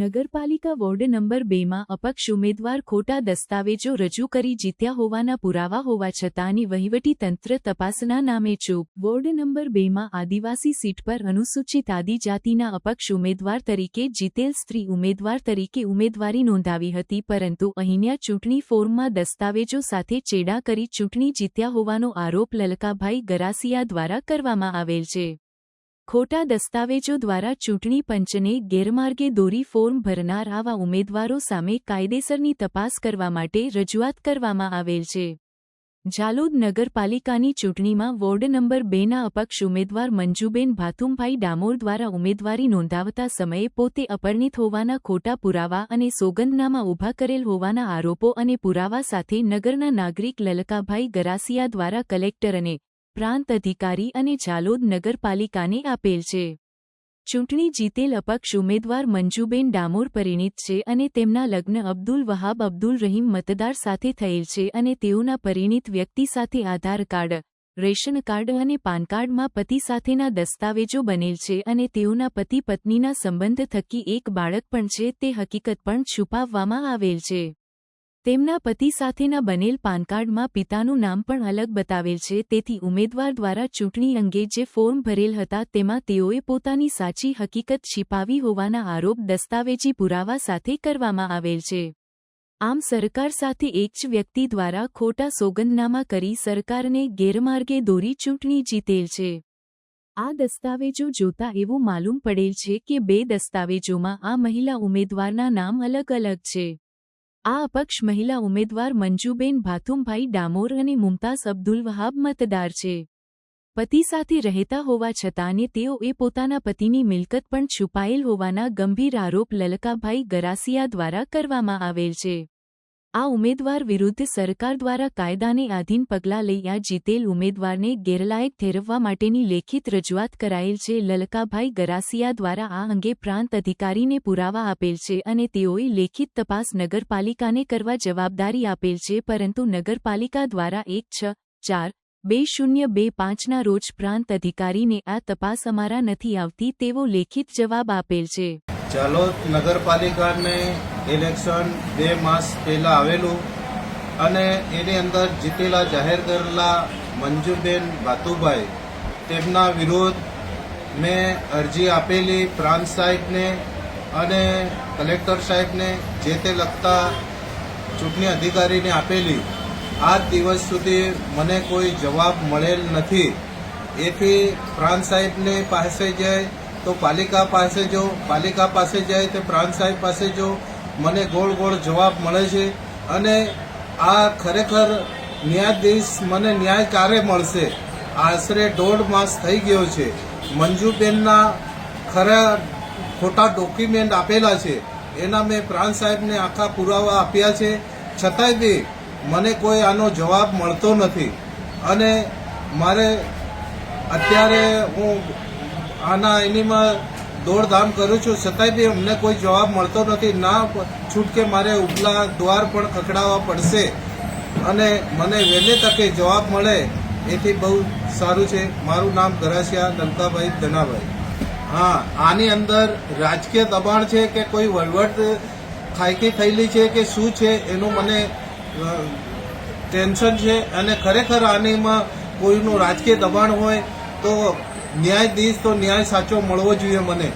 નગરપાલિકા ward number 2માં અપક્ષ ઉમેદવાર ખોટા દસ્તાવેજો રજૂ કરી જીત્યા હોવાના પુરાવા હોવા છતાંની વહીવટીતંત્ર તપાસના નામે ચૂપ। વોર્ડ નંબર 2માં આદિવાસી સીટ પર અનુસૂચિત આદિજાતિના અપક્ષ ઉમેદવાર તરીકે જીતેલ સ્ત્રી ઉમેદવાર તરીકે ઉમેદવારી નોંધાવી હતી, પરંતુ અહીંના ચૂંટણી ફોર્મમાં દસ્તાવેજો સાથે ચેડા કરી ચૂંટણી જીત્યા હોવાનો આરોપ લલકાભાઈ ગરાસિયા દ્વારા કરવામાં આવેલ છે। ખોટા દસ્તાવેજો દ્વારા ચૂંટણી પંચને ગેરમાર્ગે દોરી ફોર્મ ભરનાર આવા ઉમેદવારો સામે કાયદેસરની તપાસ કરવા માટે રજૂઆત કરવામાં આવેલ છે। ઝાલોદ નગરપાલિકાની ચૂંટણીમાં વોર્ડ નંબર 2ના અપક્ષ ઉમેદવાર મંજુબેન ભાતુમભાઈ ડામોર દ્વારા ઉમેદવારી નોંધાવતા સમયે પોતે અપરિણિત હોવાના ખોટા પુરાવા અને સોગંદનામા ઊભા કરેલ હોવાના આરોપો અને પુરાવા સાથે નગરના નાગરિક લલકાભાઈ ગરાસિયા દ્વારા કલેક્ટર અને પ્રાંત અધિકારી અને ઝાલોદ નગરપાલિકાને આપેલ છે। ચૂંટણી જીતેલ અપક્ષ ઉમેદવાર મંજુબેન ડામોર પરિણીત છે અને તેમના લગ્ન અબ્દુલ વહાબ અબ્દુલ રહીમ મતદાર સાથે થયેલ છે અને તેઓના પરિણીત વ્યક્તિ સાથે આધાર કાર્ડ, રેશન કાર્ડ અને પાન કાર્ડમાં પતિ સાથેના દસ્તાવેજો બનેલ છે અને તેઓના પતિ પત્નીના સંબંધ થકી એક બાળક પણ છે તે હકીકત પણ છુપાવવામાં આવેલ છે। તેમના પતિ સાથેના બનેલ પાન કાર્ડમાં પિતાનું નામ પણ અલગ બતાવેલ છે, તેથી ઉમેદવાર દ્વારા ચૂંટણી અંગે જે ફોર્મ ભરેલ હતા તેમાં તેઓએ પોતાની સાચી હકીકત छिपाવી હોવાના આરોપ દસ્તાવેજી પુરાવા સાથે કરવામાં આવેલ છે। આમ સરકાર સાથે એક જ વ્યક્તિ દ્વારા ખોટા સોગંદનામા કરી સરકારને ગેરમાર્ગે દોરી ચૂંટણી જીતેલ છે। આ દસ્તાવેજો જોતા એવું માલુમ પડેલ છે કે બે દસ્તાવેજોમાં આ મહિલા ઉમેદવારના નામ અલગ અલગ છે। આ અપક્ષ મહિલા ઉમેદવાર મંજુબેન ભાતુમભાઈ ડામોર અને મુમતાઝ અબ્દુલ વહાબ મતદાર છે। પતિ સાથે રહેતા હોવા છતાંને તેઓએ પોતાના પતિની મિલકત પણ છુપાયેલ હોવાના ગંભીર આરોપ લલકાભાઈ ગરાસિયા દ્વારા કરવામાં આવેલ છે। આ ઉમેદવાર વિરુદ્ધ સરકાર દ્વારા કાયદાને આધીન પગલાં લઈ આ જીતેલ ઉમેદવારને ગેરલાયક ઠેરવવા માટેની લેખિત રજૂઆત કરાયેલ છે। લલકાભાઈ ગરાસિયા દ્વારા આ અંગે પ્રાંત અધિકારીને પુરાવા આપેલ છે અને તેઓએ લેખિત તપાસ નગરપાલિકાને કરવા જવાબદારી આપેલ છે, પરંતુ નગરપાલિકા દ્વારા 1/4/2025ના રોજ પ્રાંત અધિકારીને આ તપાસ અમારા નથી આવતી તેવો લેખિત જવાબ આપેલ છે। ઝાલોદ નગરપાલિકાને ઇલેક્શન 2 માસ પહેલા આવેલું અને એની અંદર જીતેલા જાહેર કરેલા મંજુબેન ભાતુભાઈ તેમના વિરોધ મેં અરજી આપેલી પ્રાંત સાહેબને અને કલેક્ટર સાહેબને જે તે લગતા ચૂંટણી અધિકારીને આપેલી। આ દિવસ સુધી મને કોઈ જવાબ મળેલ નથી। એથી પ્રાંત સાહેબને પાસે જાય તો પાલિકા પાસે જો, પાલિકા પાસે જાય તો પ્રાંત સાહેબ પાસે જો, મને ગોળ ગોળ જવાબ મળે છે અને આ ખરેખર ન્યાયાધીશ મને ન્યાય ક્યારે મળશે? આશરે 1.5 માસ થઈ ગયો છે। મંજુબેનના ખોટા ડોક્યુમેન્ટ આપેલા છે, એના મેં પ્રાંત સાહેબને આખા પુરાવા આપ્યા છે, છતાંય બી મને કોઈ આનો જવાબ મળતો નથી અને મારે અત્યારે હું આના એનીમાં દોડધામ કરું છું, છતાંય બી અમને કોઈ જવાબ મળતો નથી। ના છૂટકે મારે ઉપલા દ્વાર પણ ખખડાવવા પડશે અને મને વહેલી તકે જવાબ મળે એથી બહુ સારું છે। મારું નામ ગરાસિયા લલકાભાઈ ધનાભાઈ। હા, આની અંદર રાજકીય દબાણ છે કે કોઈ વહીવટ ખાયકી થયેલી છે કે શું છે એનું મને ટેન્શન છે અને ખરેખર આનીમાં કોઈનું રાજકીય દબાણ હોય તો ન્યાયાધીશ તો ન્યાય સાચો મળવો જોઈએ મને।